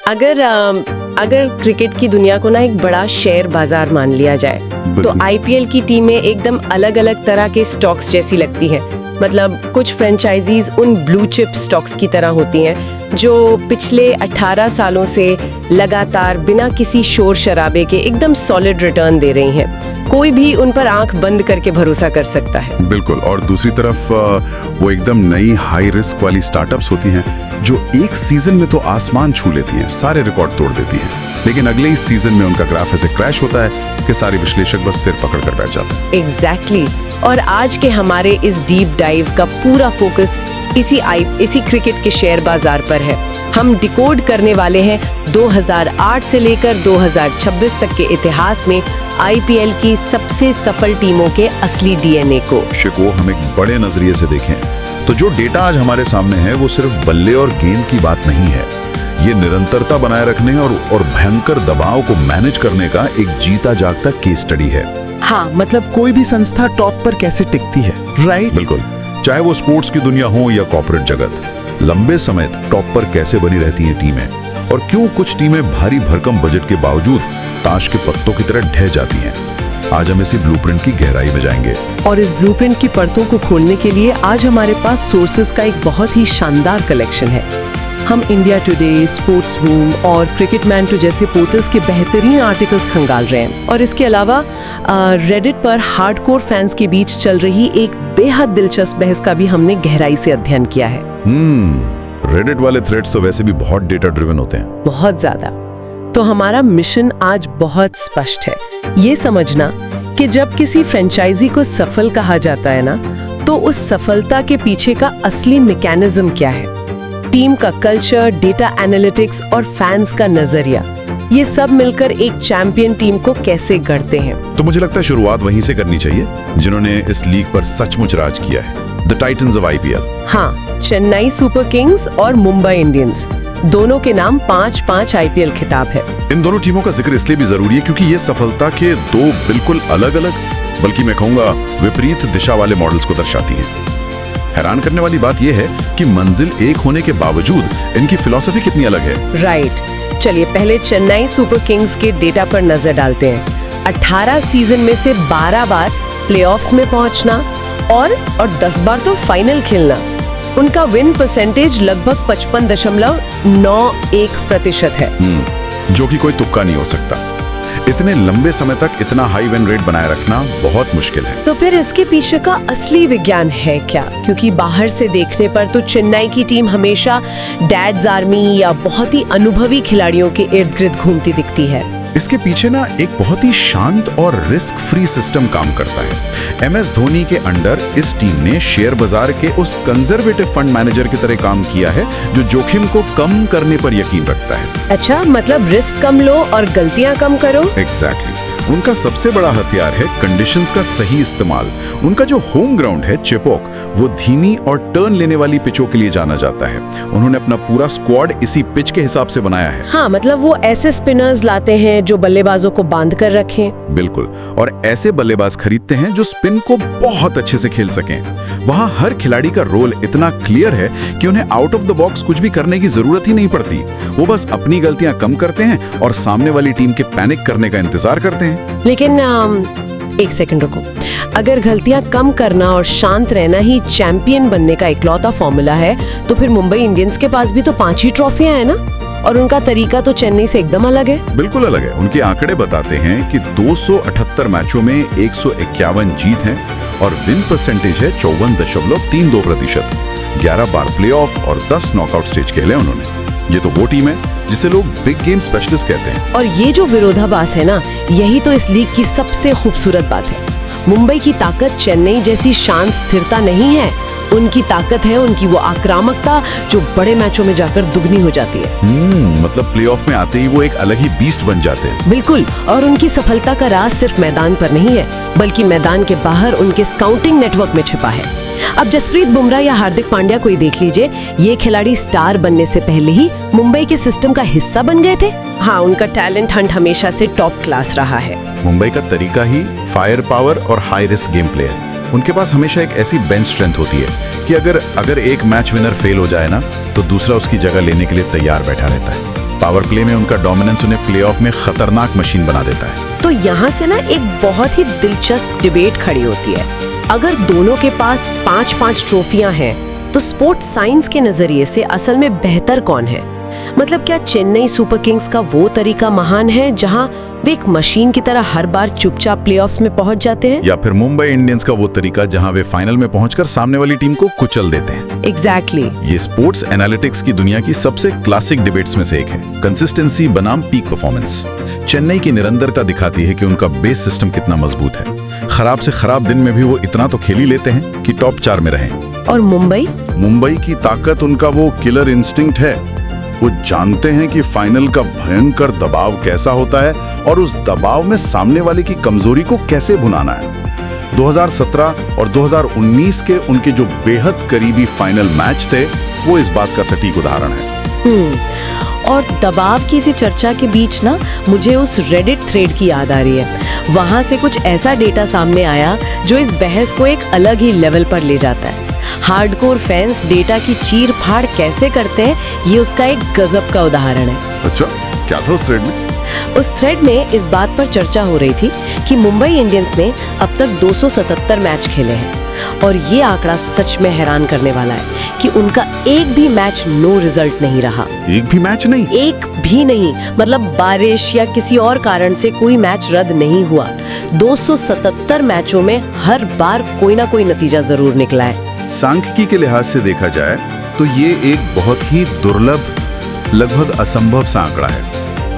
अगर क्रिकेट की दुनिया को ना एक बड़ा शेयर बाजार मान लिया जाए तो आईपीएल की टीमें एकदम अलग अलग तरह के स्टॉक्स जैसी लगती हैं। मतलब कुछ फ्रेंचाइजीज उन ब्लू चिप स्टॉक्स की तरह होती हैं जो पिछले 18 सालों से लगातार बिना किसी शोर शराबे के एकदम सॉलिड रिटर्न दे रही हैं। कोई भी उन पर आंख बंद करके भरोसा कर सकता है। बिल्कुल। और दूसरी तरफ वो एकदम नई हाई रिस्क वाली स्टार्टअप्स होती हैं जो एक सीजन में तो आसमान छू लेती हैं, सारे रिकॉर्ड तोड़ देती हैं, लेकिन अगले ही सीजन में उनका ग्राफ ऐसे क्रैश होता है कि सारे विश्लेषक बस सिर पकड़ कर बैठ जाते हैं। एग्जैक्टली। और आज के हमारे इस डीप डाइव का पूरा फोकस इसी क्रिकेट के शेयर बाजार पर है। हम डिकोड करने वाले हैं 2008 से लेकर 2026 तक के इतिहास में आईपीएल की सबसे सफल टीमों के असली डीएनए को। शिको हम एक बड़े नजरिए से देखें तो जो डेटा आज हमारे सामने है वो सिर्फ बल्ले और गेंद की बात नहीं है। ये निरंतरता बनाए रखने और भयंकर दबाव को मैनेज करने का एक जीता जागता केस स्टडी है। हाँ, मतलब कोई भी संस्था टॉप पर कैसे टिकती है, राइट? बिल्कुल। चाहे वो स्पोर्ट्स की दुनिया हो या कॉर्पोरेट जगत, लंबे समय तक टॉप पर कैसे बनी रहती हैं टीमें, और क्यों कुछ टीमें भारी भरकम बजट के बावजूद ताश के पत्तों की तरह ढह जाती हैं। आज हम इसी ब्लूप्रिंट की गहराई में जाएंगे। और इस ब्लूप्रिंट की परतों को खोलने के लिए आज हमारे पास सोर्सेज का एक बहुत ही शानदार कलेक्शन है। हम इंडिया टुडे, स्पोर्ट्स बूम और क्रिकेट मैन टू जैसे पोर्टल्स के बेहतरीन आर्टिकल्स खंगाल रहे हैं। और इसके अलावा रेडिट पर हार्डकोर फैंस के बीच चल रही एक बेहद दिलचस्प बहस का भी हमने गहराई से अध्ययन किया है। रेडिट वाले थ्रेड्स तो वैसे भी बहुत डेटा ड्रिवन होते हैं, बहुत ज्यादा। तो हमारा मिशन आज बहुत स्पष्ट है, ये समझना कि जब किसी फ्रेंचाइजी को सफल कहा जाता है ना, तो उस सफलता के पीछे का असली मैकेनिज्म क्या है। टीम का कल्चर, डेटा एनालिटिक्स और फैंस का नजरिया, ये सब मिलकर एक चैंपियन टीम को कैसे गढ़ते हैं। तो मुझे लगता है शुरुआत वहीं से करनी चाहिए जिन्होंने इस लीग पर सचमुच राज किया है, द टाइटंस ऑफ आईपीएल। हाँ, चेन्नई सुपर किंग्स और मुंबई इंडियंस, दोनों के नाम 5-5 आईपीएल खिताब है। इन दोनों टीमों का जिक्र इसलिए भी जरूरी है क्योंकि ये सफलता के दो बिल्कुल अलग अलग, बल्कि मैं कहूंगा विपरीत दिशा वाले मॉडल्स को दर्शाती है। हैरान करने वाली बात यह है कि मंजिल एक होने के बावजूद इनकी फिलॉसफी कितनी अलग है। राइट। चलिए पहले चेन्नई सुपर किंग्स के डेटा पर नजर डालते हैं। 18 सीजन में से 12 बार प्लेऑफ्स में पहुंचना और 10 बार तो फाइनल खेलना। उनका विन परसेंटेज लगभग 55.91% है, जो कि कोई तुक्का नहीं हो सकता। इतने लंबे समय तक इतना हाई विन रेट बनाए रखना बहुत मुश्किल है। तो फिर इसके पीछे का असली विज्ञान है क्या? क्योंकि बाहर से देखने पर तो चेन्नई की टीम हमेशा डैड्स आर्मी या बहुत ही अनुभवी खिलाड़ियों के इर्द गिर्द घूमती दिखती है। इसके पीछे ना एक बहुत ही शांत और रिस्क फ्री सिस्टम काम करता है। एमएस धोनी के अंडर इस टीम ने शेयर बाजार के उस कंजर्वेटिव फंड मैनेजर की तरह काम किया है जो जोखिम को कम करने पर यकीन रखता है। अच्छा, मतलब रिस्क कम लो और गलतियां कम करो। एग्जैक्टली। उनका सबसे बड़ा हथियार है कंडीशंस का सही इस्तेमाल। उनका जो होम ग्राउंड है चेपोक, वो धीमी और टर्न लेने वाली पिचों के लिए जाना जाता है। उन्होंने अपना पूरा स्क्वाड इसी पिच के हिसाब से बनाया है। हाँ, मतलब वो ऐसे स्पिनर्स लाते हैं जो बल्लेबाजों को बांध कर रखें। बिल्कुल। और ऐसे बल्लेबाज खरीदते हैं जो स्पिन को बहुत अच्छे से खेल सकें। वहाँ हर खिलाड़ी का रोल इतना क्लियर है कि उन्हें आउट ऑफ द बॉक्स कुछ भी करने की जरूरत ही नहीं पड़ती। वो बस अपनी गलतियां कम करते हैं और सामने वाली टीम के पैनिक करने का इंतजार करते हैं। लेकिन एक सेकंड रुको। अगर गलतियां कम करना और शांत रहना ही चैंपियन बनने का इकलौता फॉर्मूला है, तो फिर मुंबई इंडियंस के पास भी तो 5 ही ट्रॉफियां हैं ना, और उनका तरीका तो चेन्नई से एकदम अलग है। बिल्कुल अलग है। उनके आंकड़े बताते हैं कि 278 मैचों में 151 जीत है और विन परसेंटेज है 54.32%। 11 बार प्लेऑफ और 10 नॉकआउट स्टेज खेले उन्होंने। ये तो वो टीम है जिसे लोग बिग गेम स्पेशलिस्ट कहते हैं। और ये जो विरोधाभास है ना, यही तो इस लीग की सबसे खूबसूरत बात है। मुंबई की ताकत चेन्नई जैसी शांत स्थिरता नहीं है, उनकी ताकत है उनकी वो आक्रामकता जो बड़े मैचों में जाकर दुगनी हो जाती है। मतलब प्लेऑफ में आते ही वो एक अलग ही बीस्ट बन जाते हैं। बिल्कुल। और उनकी सफलता का राज सिर्फ मैदान पर नहीं है, बल्कि मैदान के बाहर उनके स्काउटिंग नेटवर्क में छिपा है। अब जसप्रीत बुमराह या हार्दिक पांड्या को ही देख लीजिए, ये खिलाड़ी स्टार बनने से पहले ही मुंबई के सिस्टम का हिस्सा बन गए थे। हाँ, उनका टैलेंट हंट हमेशा से टॉप क्लास रहा है। मुंबई का तरीका ही फायर पावर और हाई रिस्क गेम प्ले है। उनके पास हमेशा एक ऐसी बेंच स्ट्रेंथ होती है कि अगर एक मैच विनर फेल हो जाए ना, तो दूसरा उसकी जगह लेने के लिए तैयार बैठा रहता है। पावर प्ले में उनका डोमिनेंस उन्हें प्लेऑफ में खतरनाक मशीन बना देता है। तो यहाँ से ना एक बहुत ही दिलचस्प डिबेट खड़ी होती है। अगर दोनों के पास 5-5 ट्रॉफियां हैं, तो स्पोर्ट्स साइंस के नजरिए से असल में बेहतर कौन है? मतलब क्या चेन्नई सुपर किंग्स का वो तरीका महान है जहां वे एक मशीन की तरह हर बार चुपचाप प्लेऑफ्स में पहुंच जाते हैं, या फिर मुंबई इंडियंस का वो तरीका जहां वे फाइनल में पहुंचकर सामने वाली टीम को कुचल देते हैं? एग्जैक्टली। ये स्पोर्ट्स एनालिटिक्स की दुनिया की सबसे क्लासिक डिबेट्स में से एक है। कंसिस्टेंसी बनाम पीक परफॉर्मेंस। चेन्नई की निरंतरता दिखाती है कि उनका बेस सिस्टम कितना मजबूत है। खराब से खराब दिन में भी वो इतना तो खेल ही लेते हैं कि टॉप 4 में रहें। और मुंबई की ताकत उनका वो किलर इंस्टिंक्ट है। वो जानते हैं कि फाइनल का भयंकर दबाव कैसा होता है और उस दबाव में सामने वाले की कमजोरी को कैसे भुनाना है। 2017 और 2019 के उनके जो बेहद करीबी फाइनल मैच थे, वो इस बात का सटीक उदाहरण है। और दबाव की इसी चर्चा के बीच ना मुझे उस रेडिट थ्रेड की याद आ रही है। वहां से कुछ ऐसा डेटा सामने आया जो इस बहस को एक अलग ही लेवल पर ले जाता है। हार्डकोर फैंस डेटा की चीर फाड़ कैसे करते हैं, ये उसका एक गजब का उदाहरण है। अच्छा, क्या था उस थ्रेड में? उस थ्रेड में इस बात पर चर्चा हो रही थी कि मुंबई इंडियंस ने अब तक 277 मैच खेले हैं, और ये आंकड़ा सच में हैरान करने वाला है कि उनका एक भी मैच नो रिजल्ट नहीं रहा। एक भी मैच नहीं? एक भी नहीं, मतलब बारिश या किसी और कारण से कोई मैच रद्द नहीं हुआ। 277 मैचों में हर बार कोई ना कोई नतीजा जरूर निकला है। सांख्यिकी के लिहाज से देखा जाए तो ये एक बहुत ही दुर्लभ, लगभग असंभव सा आंकड़ा है,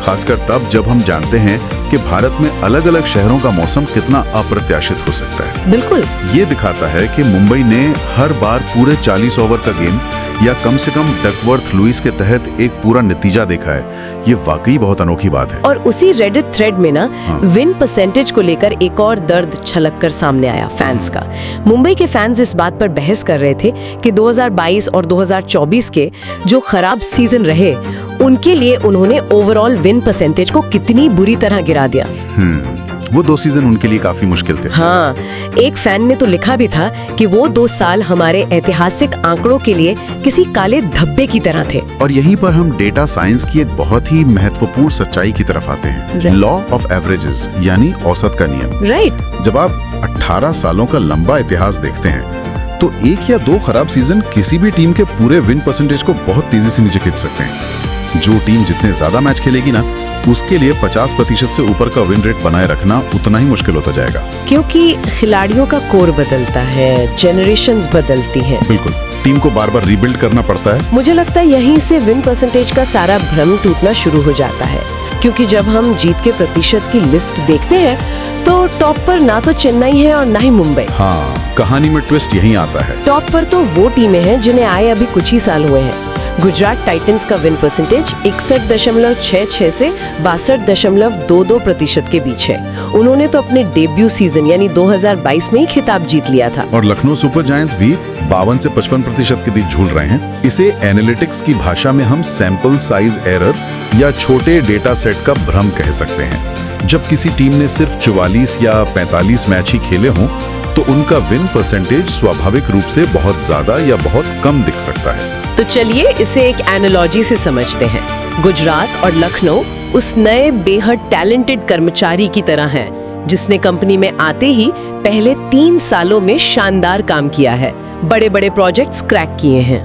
खासकर तब जब हम जानते हैं कि भारत में अलग अलग शहरों का मौसम कितना अप्रत्याशित हो सकता है। बिल्कुल। ये दिखाता है कि मुंबई ने हर बार पूरे 40 ओवर का गेम या कम से कम डकवर्थ लुइस के तहत एक पूरा नतीजा देखा है। ये वाकई बहुत अनोखी बात है। और उसी रेडिट थ्रेड में ना विन परसेंटेज को लेकर एक और दर्द छलक कर सामने आया फैंस का। मुंबई के फैंस इस बात पर बहस कर रहे थे कि 2022 और 2024 के जो खराब सीजन रहे, उनके लिए उन्होंने ओवरऑल विन परसेंटेज को कितनी बुरी तरह गिरा दिया। वो 2 सीजन उनके लिए काफी मुश्किल थे। हाँ, एक फैन ने तो लिखा भी था कि वो 2 साल हमारे ऐतिहासिक आंकड़ों के लिए किसी काले धब्बे की तरह थे। और यहीं पर हम डेटा साइंस की एक बहुत ही महत्वपूर्ण सच्चाई की तरफ आते हैं। लॉ ऑफ एवरेजेस, यानी औसत का नियम। राइट। जब आप 18 सालों का लंबा इतिहास देखते हैं, तो 1 या 2 खराब सीजन किसी भी टीम के पूरे विन परसेंटेज को बहुत तेजी से नीचे खींच सकते हैं। जो टीम जितने ज्यादा मैच खेलेगी ना, उसके लिए 50% से ऊपर का विन रेट बनाए रखना उतना ही मुश्किल होता जाएगा। क्योंकि खिलाड़ियों का कोर बदलता है, जनरेशंस बदलती हैं। बिल्कुल, टीम को बार बार रीबिल्ड करना पड़ता है। मुझे लगता है यहीं से विन परसेंटेज का सारा भ्रम टूटना शुरू हो जाता है, क्योंकि जब हम जीत के प्रतिशत की लिस्ट देखते हैं तो टॉप पर ना तो चेन्नई है और ना ही मुंबई। हाँ, कहानी में ट्विस्ट यहीं आता है। टॉप पर तो वो टीमें हैं जिन्हें आए अभी कुछ ही साल हुए हैं। गुजरात टाइटंस का विन परसेंटेज 61.66 से 62.22% के बीच है। उन्होंने तो अपने डेब्यू सीजन यानी 2022 में ही खिताब जीत लिया था। और लखनऊ सुपर जायंट्स भी 52 से 55% के बीच झूल रहे हैं। इसे एनालिटिक्स की भाषा में हम सैंपल साइज एरर या छोटे डेटा सेट का भ्रम कह सकते हैं। जब किसी टीम ने सिर्फ 44 या 45 मैच ही खेले हों, तो उनका विन परसेंटेज स्वाभाविक रूप से बहुत ज्यादा या बहुत कम दिख सकता है। तो चलिए इसे एक एनालॉजी से समझते हैं। गुजरात और लखनऊ उस नए बेहद टैलेंटेड कर्मचारी की तरह हैं, जिसने कंपनी में आते ही पहले 3 सालों में शानदार काम किया है, बड़े बड़े प्रोजेक्ट्स क्रैक किए हैं।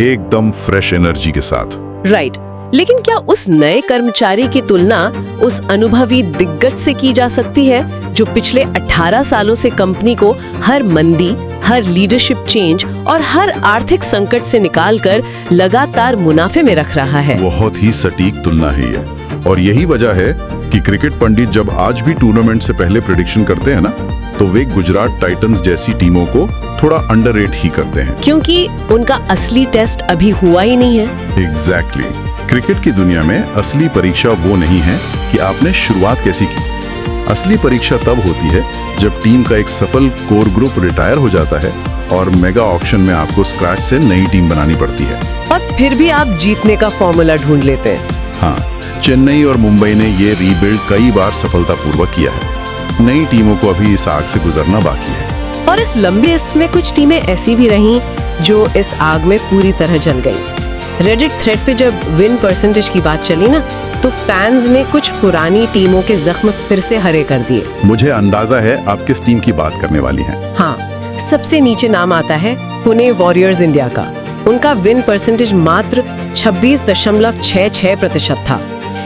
एकदम फ्रेश एनर्जी के साथ। राइट। लेकिन क्या उस नए कर्मचारी की तुलना उस अनुभवी दिग्गज से की जा सकती है जो पिछले 18 सालों से कंपनी को हर मंदी, हर लीडरशिप चेंज और हर आर्थिक संकट से निकालकर लगातार मुनाफे में रख रहा है? बहुत ही सटीक तुलना है ये, और यही वजह है कि क्रिकेट पंडित जब आज भी टूर्नामेंट से पहले प्रेडिक्शन करते हैं ना, तो वे गुजरात टाइटंस जैसी टीमों को थोड़ा अंडररेट ही करते हैं, क्योंकि उनका असली टेस्ट अभी हुआ ही नहीं है। एग्जैक्टली। क्रिकेट की दुनिया में असली परीक्षा वो नहीं है कि आपने शुरुआत कैसी की। असली परीक्षा तब होती है जब टीम का एक सफल कोर ग्रुप रिटायर हो जाता है और मेगा ऑक्शन में आपको स्क्रैच से नई टीम बनानी पड़ती है। और फिर भी आप जीतने का फॉर्मूला ढूंढ लेते हैं। हाँ, चेन्नई और मुंबई ने ये रीबिल्ड कई बार सफलतापूर्वक किया है। नई टीमों को अभी इस आग से गुजरना बाकी है। और इस लंबे इसमें कुछ टीमें ऐसी भी रहीं जो इस आग में पूरी तरह जल गई। रेडिट थ्रेड पे जब विन परसेंटेज की बात चली ना, तो फैंस ने कुछ पुरानी टीमों के जख्म फिर से हरे कर दिए। मुझे अंदाजा है आप किस टीम की बात करने वाली हैं। हाँ, सबसे नीचे नाम आता है पुणे वॉरियर्स इंडिया का। उनका विन परसेंटेज मात्र 26.66% था।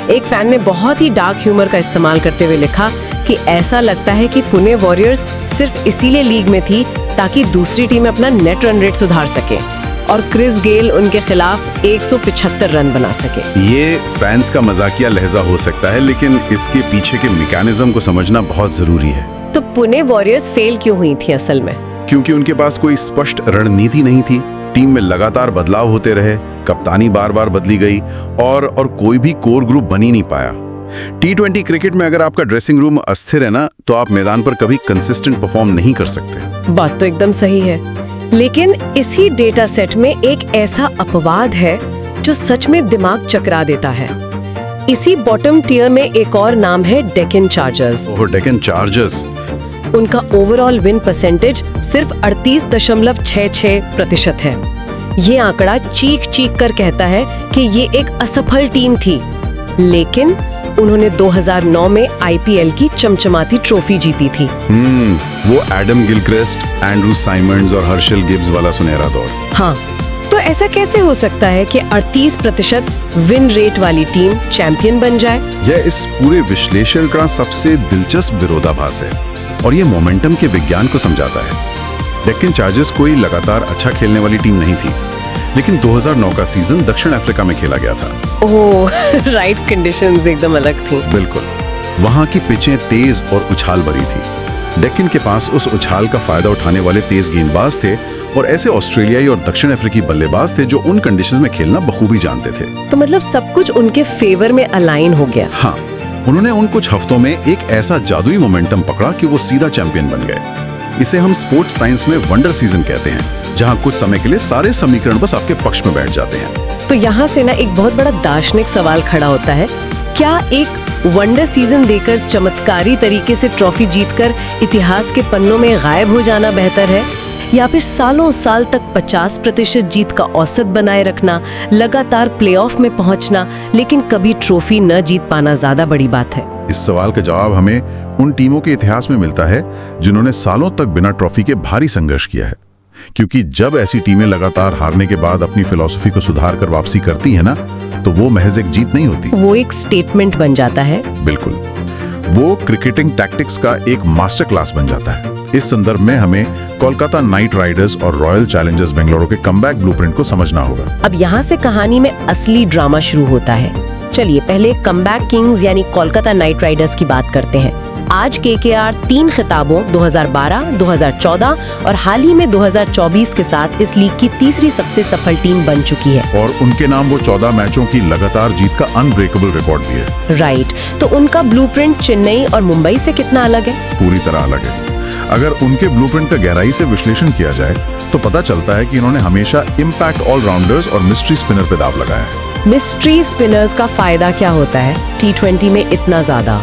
एक फैन ने बहुत ही डार्क ह्यूमर का इस्तेमाल करते हुए लिखा कि ऐसा लगता है कि पुणे वॉरियर्स सिर्फ इसीलिए लीग में थी ताकि दूसरी टीम अपना नेट रन रेट सुधार सके और क्रिस गेल उनके खिलाफ 175 रन बना सके। ये फैंस का मजाकिया लहजा हो सकता है, लेकिन इसके पीछे के मैकेनिज्म को समझना बहुत जरूरी है। तो पुणे वॉरियर्स फेल क्यों हुई थी असल में? क्योंकि उनके पास कोई स्पष्ट रणनीति नहीं थी। टीम में लगातार बदलाव होते रहे, कप्तानी बार बार बदली गई और कोई भी कोर ग्रुप बन ही नहीं पाया। T20 क्रिकेट में अगर आपका ड्रेसिंग रूम अस्थिर है ना, तो आप मैदान पर कभी कंसिस्टेंट परफॉर्म नहीं कर सकते। बात तो एकदम सही है, लेकिन इसी डेटा सेट में एक ऐसा अपवाद है जो सच में दिमाग चकरा देता है। इसी बॉटम टियर में एक और नाम है डेक्कन चार्जर्स। ओह, डेक्कन चार्जर्स। उनका ओवरऑल विन परसेंटेज सिर्फ 38.66% है। ये आंकड़ा चीख चीख कर कहता है कि ये एक असफल टीम थी, लेकिन उन्होंने 2009 में आईपीएल की चमचमाती ट्रॉफी जीती थी। वो एडम गिलक्रिस्ट, एंड्रू साइमंड्स और हर्षल गिब्स वाला सुनहरा दौर। हाँ, तो ऐसा कैसे हो सकता है कि 38% विन रेट वाली टीम चैंपियन बन जाए? यह इस पूरे विश्लेषण का सबसे दिलचस्प विरोधाभास है और ये मोमेंटम के विज्ञान को समझाता है। डेक्कन चार्जर्स कोई लगातार अच्छा खेलने वाली टीम नहीं थी, लेकिन 2009 का सीजन दक्षिण अफ्रीका में खेला गया था। ओह, राइट, कंडीशंस एकदम अलग थी। बिल्कुल, वहां की पिचें तेज और उछाल भरी थी। डेक्कन के पास उस उछाल का फायदा उठाने वाले तेज गेंदबाज थे और ऐसे ऑस्ट्रेलियाई और दक्षिण अफ्रीकी बल्लेबाज थे जो उन कंडीशंस में खेलना बखूबी जानते थे। तो मतलब सब कुछ उनके फेवर में अलाइन हो गया। हाँ, उन्होंने उन कुछ हफ्तों में एक ऐसा जादुई मोमेंटम पकड़ा कि वो सीधा चैंपियन बन गए। इसे हम स्पोर्ट्स साइंस में वंडर सीजन कहते हैं, जहां कुछ समय के लिए सारे समीकरण बस आपके पक्ष में बैठ जाते हैं। तो यहाँ से ना एक बहुत बड़ा दार्शनिक सवाल खड़ा होता है, क्या एक वंडर सीजन देकर चमत्कारी तरीके से ट्रॉफी जीतकर इतिहास के पन्नों में गायब हो जाना बेहतर है, या फिर सालों साल तक 50% जीत का औसत बनाए रखना, लगातार प्लेऑफ में पहुंचना लेकिन कभी ट्रॉफी न जीत पाना ज्यादा बड़ी बात है? इस सवाल का जवाब हमें उन टीमों के इतिहास में मिलता है जिन्होंने सालों तक बिना ट्रॉफी के भारी संघर्ष किया है। क्योंकि जब ऐसी टीमें लगातार हारने के बाद अपनी फिलॉसफी को सुधार कर वापसी करती है ना, तो वो महज एक जीत नहीं होती, वो एक स्टेटमेंट बन जाता है। बिल्कुल, वो क्रिकेटिंग टैक्टिक्स का एक मास्टर क्लास बन जाता है। इस संदर्भ में हमें कोलकाता नाइट राइडर्स और रॉयल चैलेंजर्स बेंगलुरु के कमबैक ब्लूप्रिंट को समझना होगा। अब यहाँ से कहानी में असली ड्रामा शुरू होता है। चलिए पहले कमबैक किंग्स यानी कोलकाता नाइट राइडर्स की बात करते हैं। आज केकेआर 3 खिताबों 2012, 2014 और हाल ही में 2024 के साथ इस लीग की तीसरी सबसे सफल टीम बन चुकी है। और उनके नाम वो 14 मैचों की लगातार जीत का अनब्रेकेबल रिकॉर्ड भी है। राइट, तो उनका ब्लूप्रिंट चेन्नई और मुंबई से कितना अलग है? पूरी तरह अलग है। अगर उनके ब्लूप्रिंट का गहराई से विश्लेषण किया जाए तो पता चलता है कि इन्होंने हमेशा इम्पैक्ट ऑलराउंडर्स और मिस्ट्री स्पिनर पे दाव लगाया है। मिस्ट्री स्पिनर्स का फायदा क्या होता है T20 में इतना ज्यादा?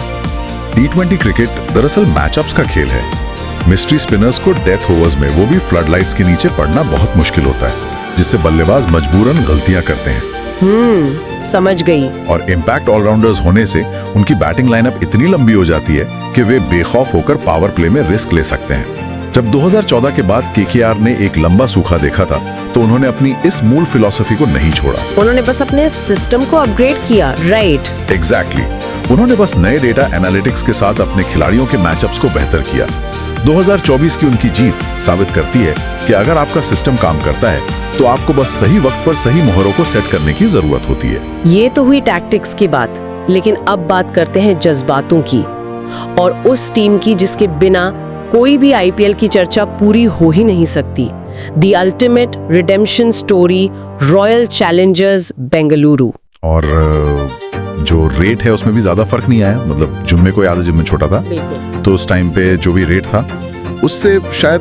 T20 क्रिकेट दरअसल मैचअप्स का खेल है। मिस्ट्री स्पिनर्स को डेथ ओवर्स में, वो भी फ्लड लाइट्स के नीचे, पड़ना बहुत मुश्किल होता है, जिससे बल्लेबाज मजबूरन गलतियां करते हैं। समझ गई। और इम्पैक्ट ऑलराउंडर्स होने से उनकी बैटिंग लाइनअप इतनी लंबी हो जाती है कि वे बेखौफ होकर पावर प्ले में रिस्क ले सकते हैं। जब 2014 के बाद केकेआर ने एक लंबा सूखा देखा था, तो उन्होंने अपनी इस मूल फिलॉसफी को नहीं छोड़ा। उन्होंने बस अपने सिस्टम को अपग्रेड किया। Right, exactly. उन्होंने बस नए डेटा एनालिटिक्स के साथ अपने खिलाड़ियों के मैचअप्स को बेहतर किया। 2024 की उनकी जीत साबित करती है कि अगर आपका सिस्टम काम करता है तो आपको बस सही वक्त पर सही मोहरों को सेट करने की जरूरत होती है। ये तो हुई टैक्टिक्स की बात, लेकिन अब बात करते हैं जज्बातों की, और उस टीम की जिसके बिना कोई भी आईपीएल की चर्चा पूरी हो ही नहीं सकती। The ultimate redemption story, royal Challengers Bengaluru. और जो रेट है उसमें भी ज्यादा फर्क नहीं आया। मतलब जुम्मे को याद है जब मैं छोटा था, तो उस टाइम पे जो भी रेट था उससे शायद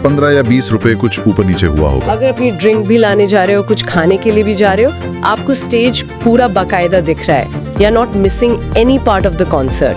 15 या 20 रुपए कुछ ऊपर नीचे हुआ होगा। अगर अपनी ड्रिंक भी लाने जा रहे हो, कुछ खाने के लिए भी जा रहे हो, आपको स्टेज पूरा बाकायदा दिख रहा है। You are not missing any part of the concert.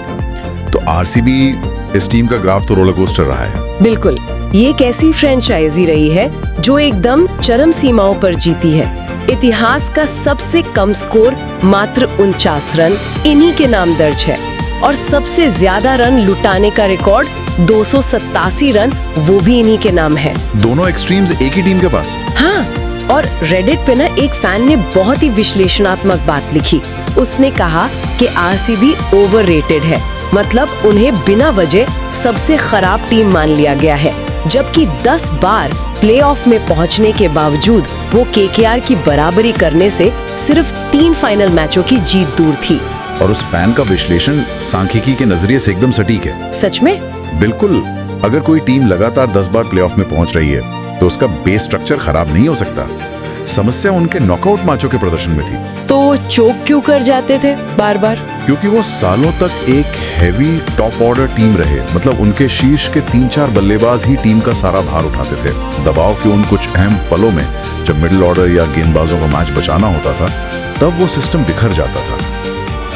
तो आरसीबी इस टीम का ग्राफ तो रोलर कोस्टर रहा है। बिल्कुल, ये एक ऐसी फ्रेंचाइजी रही है जो एकदम चरम सीमाओं पर जीती है। इतिहास का सबसे कम स्कोर मात्र 49 रन इन्हीं के नाम दर्ज है और सबसे ज्यादा रन लुटाने का रिकॉर्ड 287 रन वो भी इन्हीं के नाम है। दोनों एक्सट्रीम्स एक ही टीम के पास। हाँ, और रेडिट पे ना एक फैन ने बहुत ही विश्लेषणात्मक बात लिखी। उसने कहा कि आरसीबी ओवररेटेड है, मतलब उन्हें बिना वजह सबसे खराब टीम मान लिया गया है, जबकि 10 बार प्लेऑफ में पहुंचने के बावजूद वो केकेआर की बराबरी करने से सिर्फ 3 फाइनल मैचों की जीत दूर थी। और उस फैन का विश्लेषण सांख्यिकी के नजरिए से एकदम सटीक है। सच में? बिल्कुल। अगर कोई टीम लगातार 10 बार प्लेऑफ में पहुंच रही है तो उसका बेस स्ट्रक्चर खराब नहीं हो सकता। समस्या उनके नॉकआउट मैचों के प्रदर्शन में थी। तो चोक क्यों कर जाते थे बार बार? क्योंकि वो सालों तक एक हैवी टॉप ऑर्डर टीम रहे, मतलब उनके शीर्ष के 3-4 बल्लेबाज ही टीम का सारा भार उठाते थे। दबाव के उन कुछ अहम पलों में जब मिडिल ऑर्डर या गेंदबाजों को मैच बचाना होता था, तब वो सिस्टम बिखर जाता था।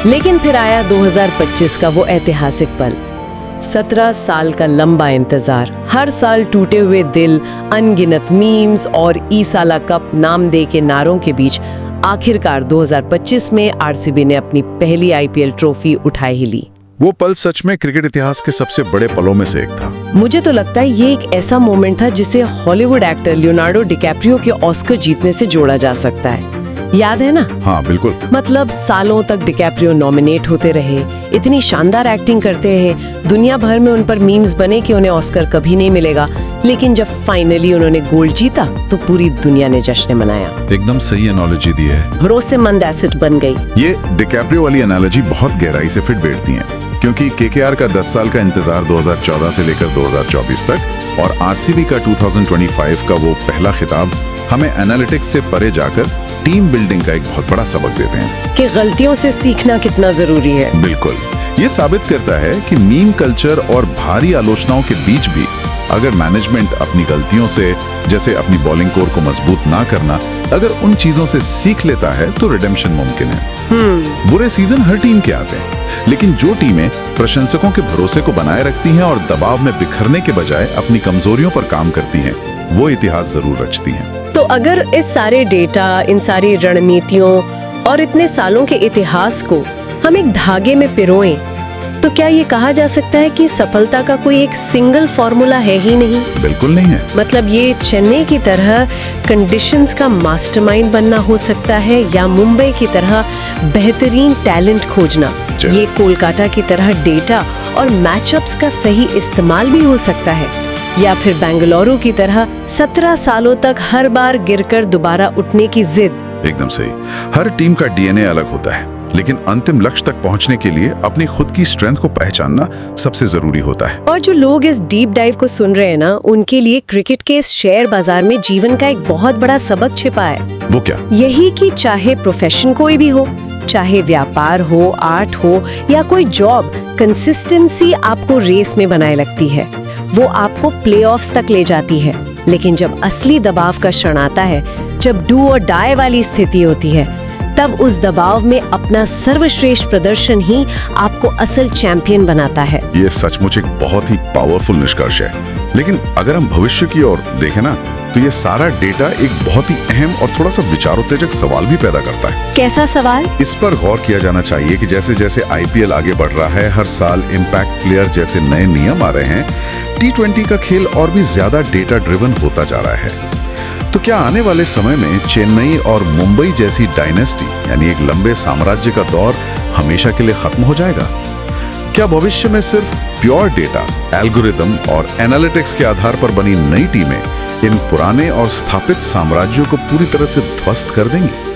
लेकिन फिर आया 2025 का वो ऐतिहासिक पल। 17 साल का लंबा इंतजार, हर साल टूटे हुए दिल, अनगिनत मीम्स और ई साला कप नाम दे के नारों के बीच आखिरकार 2025 में आरसीबी ने अपनी पहली आईपीएल ट्रॉफी उठाई ही ली। वो पल सच में क्रिकेट इतिहास के सबसे बड़े पलों में से एक था। मुझे तो लगता है ये एक ऐसा मोमेंट था जिसे हॉलीवुड एक्टर लियोनार्डो डिकैप्रियो के ऑस्कर जीतने से जोड़ा जा सकता है। याद है ना? हाँ बिल्कुल। मतलब सालों तक डिकैप्रियो नॉमिनेट होते रहे, इतनी शानदार एक्टिंग करते हैं, दुनिया भर में उन पर मीम्स बने कि उन्हें ऑस्कर कभी नहीं मिलेगा, लेकिन जब फाइनली उन्होंने गोल्ड जीता तो पूरी दुनिया ने जश्न मनाया। एकदम सही एनालॉजी दी है। भरोसेमंद एसेट बन गई। ये डिकैप्रियो वाली एनालॉजी बहुत गहराई से फिट बैठती है, क्योंकि केकेआर का 10 साल का इंतजार 2014 से लेकर 2024 तक और आरसीबी का 2025 का वो पहला खिताब हमें एनालिटिक्स से परे जाकर टीम बिल्डिंग का एक बहुत बड़ा सबक देते हैं कि गलतियों से सीखना कितना जरूरी है। बिल्कुल। ये साबित करता है कि मीम कल्चर और भारी आलोचनाओं के बीच भी अगर मैनेजमेंट अपनी गलतियों से, जैसे अपनी बॉलिंग कोर को मजबूत ना करना, अगर उन चीजों से सीख लेता है तो रिडेम्पशन मुमकिन है। बुरे सीजन हर टीम के आते हैं, लेकिन जो टीमें प्रशंसकों के भरोसे को बनाए रखती हैं और दबाव में बिखरने के बजाय अपनी कमजोरियों पर काम करती हैं, वो इतिहास जरूर रचती हैं। तो अगर इस सारे डेटा, इन सारी रणनीतियों और इतने सालों के इतिहास को हम एक धागे में पिरोएं, तो क्या ये कहा जा सकता है कि सफलता का कोई एक सिंगल फॉर्मूला है ही नहीं? बिल्कुल नहीं है। मतलब ये चेन्नई की तरह कंडीशंस का मास्टरमाइंड बनना हो सकता है, या मुंबई की तरह बेहतरीन टैलेंट खोजना, ये कोलकाता की तरह डेटा और मैचअप्स का सही इस्तेमाल भी हो सकता है, या फिर बेंगलुरु की तरह 17 सालों तक हर बार गिरकर दोबारा उठने की जिद। एकदम सही। हर टीम का डीएनए अलग होता है, लेकिन अंतिम लक्ष्य तक पहुंचने के लिए अपनी खुद की स्ट्रेंथ को पहचानना सबसे जरूरी होता है। और जो लोग इस डीप डाइव को सुन रहे हैं ना, उनके लिए क्रिकेट के इस शेयर बाजार में जीवन का एक बहुत बड़ा सबक छिपा है। वो क्या? यही कि चाहे प्रोफेशन कोई भी हो, चाहे व्यापार हो, आर्ट हो या कोई जॉब, कंसिस्टेंसी आपको रेस में बनाए लगती है, वो आपको प्लेऑफ्स तक ले जाती है। लेकिन जब असली दबाव का क्षण आता है, जब डू और डाई वाली स्थिति होती है, तब उस दबाव में अपना सर्वश्रेष्ठ प्रदर्शन ही आपको असल चैंपियन बनाता है। ये सचमुच एक बहुत ही पावरफुल निष्कर्ष है। लेकिन अगर हम भविष्य की ओर देखें ना, तो ये सारा डेटा एक बहुत ही अहम और थोड़ा सा विचारोत्तेजक सवाल भी पैदा करता है। कैसा सवाल? इस पर गौर किया जाना चाहिए कि जैसे जैसे आईपीएल आगे बढ़ रहा है, हर साल इम्पैक्ट प्लेयर जैसे नए नियम आ रहे हैं, T20 का खेल और भी ज्यादा डेटा ड्रिवन होता जा रहा है। तो क्या आने वाले समय में चेन्नई और मुंबई जैसी डायनेस्टी, यानी एक लंबे साम्राज्य का दौर हमेशा के लिए खत्म हो जाएगा? क्या भविष्य में सिर्फ प्योर डेटा, एल्गोरिदम और एनालिटिक्स के आधार पर बनी नई टीमें इन पुराने और स्थापित साम्राज्यों को पूरी तरह से ध्वस्त कर देंगी?